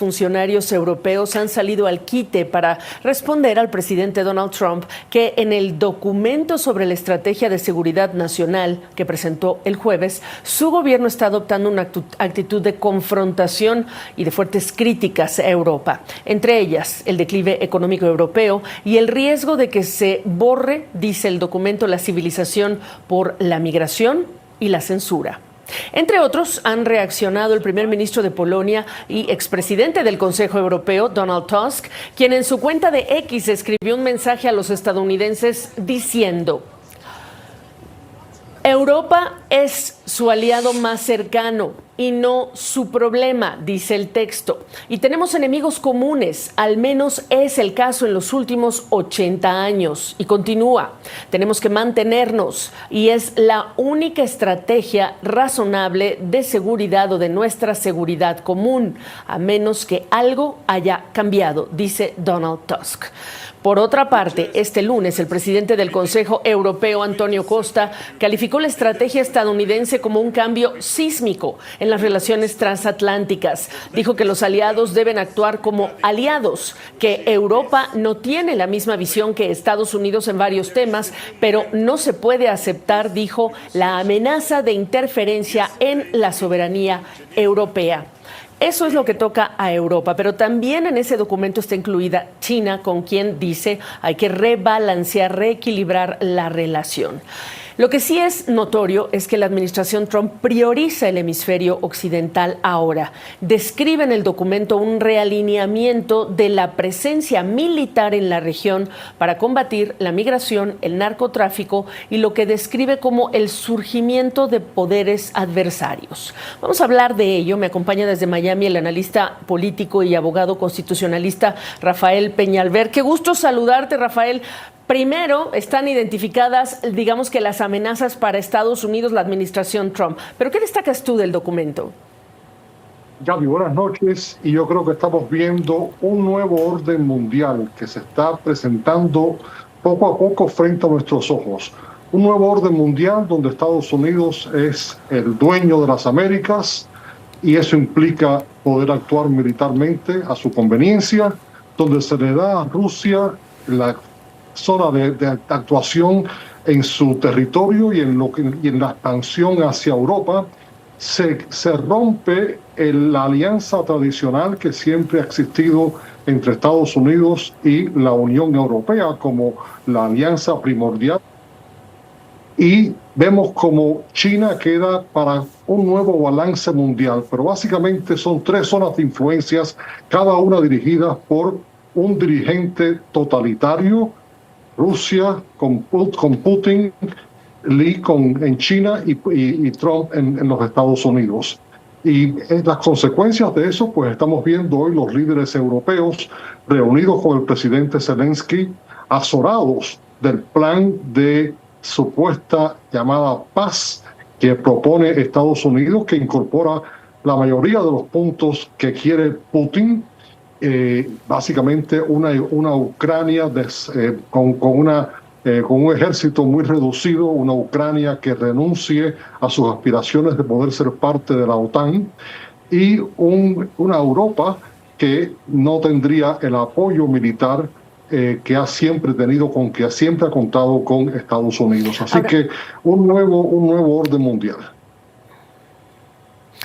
Funcionarios europeos han salido al quite para responder al presidente Donald Trump que en el documento sobre la estrategia de seguridad nacional que presentó el jueves, su gobierno está adoptando una actitud de confrontación y de fuertes críticas a Europa, entre ellas el declive económico europeo y el riesgo de que se borre, dice el documento, la civilización por la migración y la censura. Entre otros, han reaccionado el primer ministro de Polonia y expresidente del Consejo Europeo, Donald Tusk, quien en su cuenta de X escribió un mensaje a los estadounidenses diciendo: Europa es su aliado más cercano y no su problema, dice el texto. Y tenemos enemigos comunes, al menos es el caso en los últimos 80 años. Y continúa, tenemos que mantenernos y es la única estrategia razonable de seguridad o de nuestra seguridad común, a menos que algo haya cambiado, dice Donald Tusk. Por otra parte, este lunes el presidente del Consejo Europeo, Antonio Costa, calificó la estrategia estadounidense como un cambio sísmico en las relaciones transatlánticas. Dijo que los aliados deben actuar como aliados, que Europa no tiene la misma visión que Estados Unidos en varios temas, pero no se puede aceptar, dijo, la amenaza de interferencia en la soberanía europea. Eso es lo que toca a Europa, pero también en ese documento está incluida China, con quien dice hay que rebalancear, reequilibrar la relación. Lo que sí es notorio es que la administración Trump prioriza el hemisferio occidental ahora. Describe en el documento un realineamiento de la presencia militar en la región para combatir la migración, el narcotráfico y lo que describe como el surgimiento de poderes adversarios. Vamos a hablar de ello. Me acompaña desde Miami el analista político y abogado constitucionalista Rafael Peñalver. Qué gusto saludarte, Rafael. Primero, están identificadas, digamos que las amenazas para Estados Unidos, la administración Trump. ¿Pero qué destacas tú del documento? Gaby, buenas noches. Y yo creo que estamos viendo un nuevo orden mundial que se está presentando poco a poco frente a nuestros ojos. Un nuevo orden mundial donde Estados Unidos es el dueño de las Américas y eso implica poder actuar militarmente a su conveniencia, donde se le da a Rusia la zona de actuación en su territorio y en la expansión hacia Europa. Se rompe la alianza tradicional que siempre ha existido entre Estados Unidos y la Unión Europea como la alianza primordial. Y vemos como China queda para un nuevo balance mundial, pero básicamente son tres zonas de influencias, cada una dirigida por un dirigente totalitario: Rusia con Putin, Lee en China y Trump en los Estados Unidos. Y las consecuencias de eso, pues estamos viendo hoy los líderes europeos reunidos con el presidente Zelensky, azorados del plan de supuesta llamada paz que propone Estados Unidos, que incorpora la mayoría de los puntos que quiere Putin. Básicamente una Ucrania con un ejército muy reducido, una Ucrania que renuncie a sus aspiraciones de poder ser parte de la OTAN y una Europa que no tendría el apoyo militar que ha siempre tenido, que siempre ha contado con Estados Unidos. Así que un nuevo orden mundial.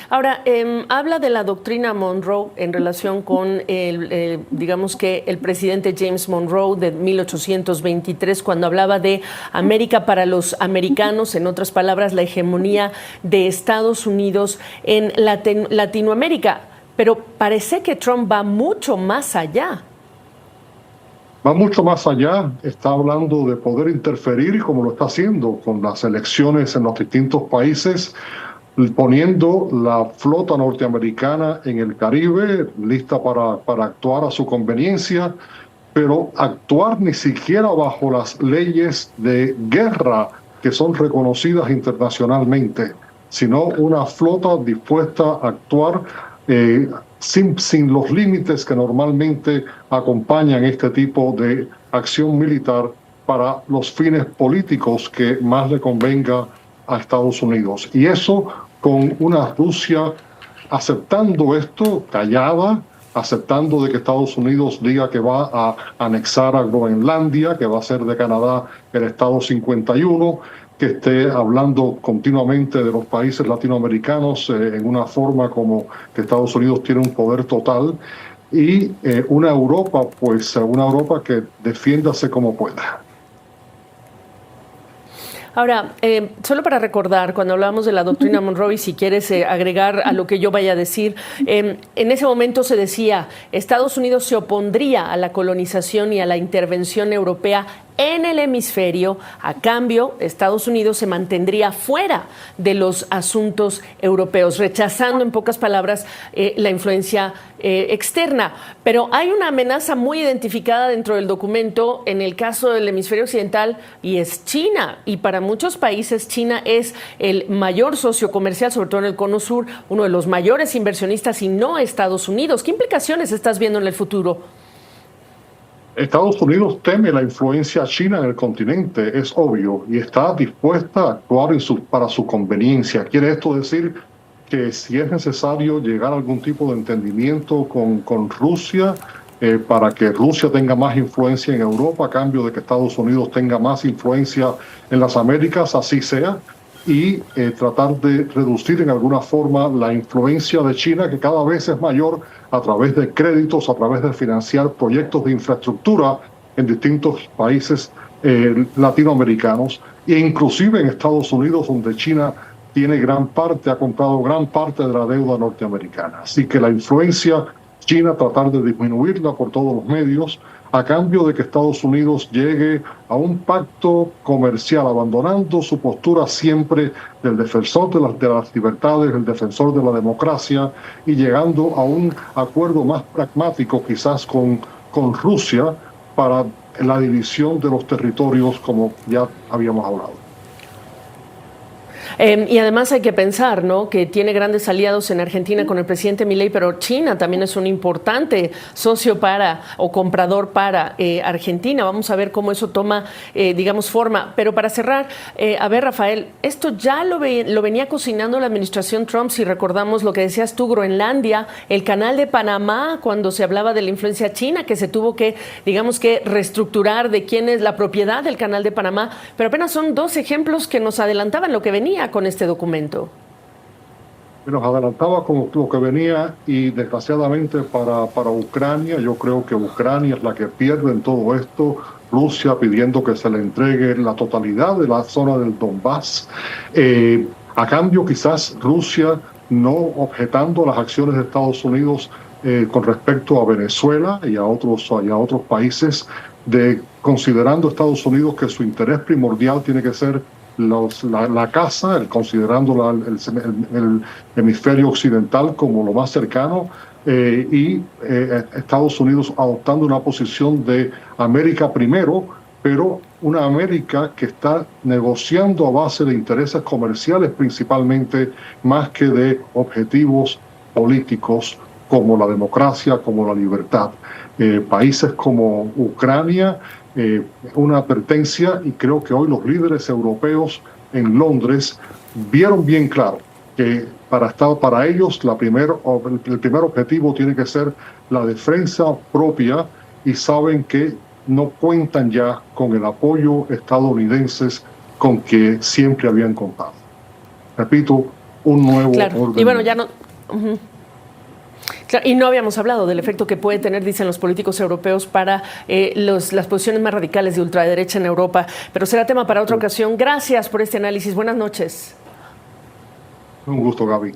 Ahora, habla de la doctrina Monroe en relación con, digamos que el presidente James Monroe de 1823, cuando hablaba de América para los americanos, en otras palabras, la hegemonía de Estados Unidos en Latinoamérica. Pero parece que Trump va mucho más allá. Va mucho más allá, está hablando de poder interferir, como lo está haciendo con las elecciones en los distintos países, poniendo la flota norteamericana en el Caribe, lista para actuar a su conveniencia, pero actuar ni siquiera bajo las leyes de guerra que son reconocidas internacionalmente, sino una flota dispuesta a actuar sin los límites que normalmente acompañan este tipo de acción militar para los fines políticos que más le convenga a Estados Unidos. Y eso con una Rusia aceptando esto, callada, aceptando de que Estados Unidos diga que va a anexar a Groenlandia, que va a ser de Canadá el Estado 51, que esté hablando continuamente de los países latinoamericanos en una forma como que Estados Unidos tiene un poder total, y una Europa, pues una Europa que defiéndase como pueda. Ahora, solo para recordar, cuando hablábamos de la doctrina Monroe, y si quieres agregar a lo que yo vaya a decir, en ese momento se decía, Estados Unidos se opondría a la colonización y a la intervención europea en el hemisferio. A cambio, Estados Unidos se mantendría fuera de los asuntos europeos, rechazando, en pocas palabras, la influencia externa. Pero hay una amenaza muy identificada dentro del documento en el caso del hemisferio occidental, y es China. Y para muchos países, China es el mayor socio comercial, sobre todo en el Cono Sur, uno de los mayores inversionistas, y no Estados Unidos. ¿Qué implicaciones estás viendo en el futuro? Estados Unidos teme la influencia china en el continente, es obvio, y está dispuesta a actuar para su conveniencia. ¿Quiere esto decir que si es necesario llegar a algún tipo de entendimiento con Rusia, para que Rusia tenga más influencia en Europa a cambio de que Estados Unidos tenga más influencia en las Américas, así sea, y tratar de reducir en alguna forma la influencia de China, que cada vez es mayor, a través de créditos, a través de financiar proyectos de infraestructura en distintos países latinoamericanos, e inclusive en Estados Unidos, donde China tiene gran parte, ha comprado gran parte de la deuda norteamericana. Así que la influencia china, tratar de disminuirla por todos los medios, a cambio de que Estados Unidos llegue a un pacto comercial, abandonando su postura siempre del defensor de las libertades, el defensor de la democracia, y llegando a un acuerdo más pragmático quizás con Rusia para la división de los territorios, como ya habíamos hablado. Y además hay que pensar, ¿no?, que tiene grandes aliados en Argentina con el presidente Milei, pero China también es un importante socio o comprador para Argentina. Vamos a ver cómo eso toma, digamos, forma. Pero para cerrar, a ver, Rafael, esto ya lo venía cocinando la administración Trump, si recordamos lo que decías tú, Groenlandia, el canal de Panamá, cuando se hablaba de la influencia china, que se tuvo que, digamos, que reestructurar de quién es la propiedad del canal de Panamá. Pero apenas son dos ejemplos que nos adelantaban lo que venía con este documento. Nos adelantaba con lo que venía, y desgraciadamente para Ucrania, yo creo que Ucrania es la que pierde en todo esto. Rusia pidiendo que se le entregue la totalidad de la zona del Donbass. A cambio, quizás Rusia no objetando las acciones de Estados Unidos con respecto a Venezuela y a otros países, considerando Estados Unidos que su interés primordial tiene que ser la casa, considerando el hemisferio occidental como lo más cercano, y Estados Unidos adoptando una posición de América primero, pero una América que está negociando a base de intereses comerciales principalmente, más que de objetivos políticos como la democracia, como la libertad. Países como Ucrania, una advertencia, y creo que hoy los líderes europeos en Londres vieron bien claro que para ellos el primer objetivo tiene que ser la defensa propia, y saben que no cuentan ya con el apoyo estadounidense con que siempre habían contado. Repito, un nuevo orden. Y bueno, ya no... Claro, y no habíamos hablado del efecto que puede tener, dicen los políticos europeos, para las posiciones más radicales de ultraderecha en Europa. Pero será tema para otra ocasión. Gracias por este análisis. Buenas noches. Un gusto, Gaby.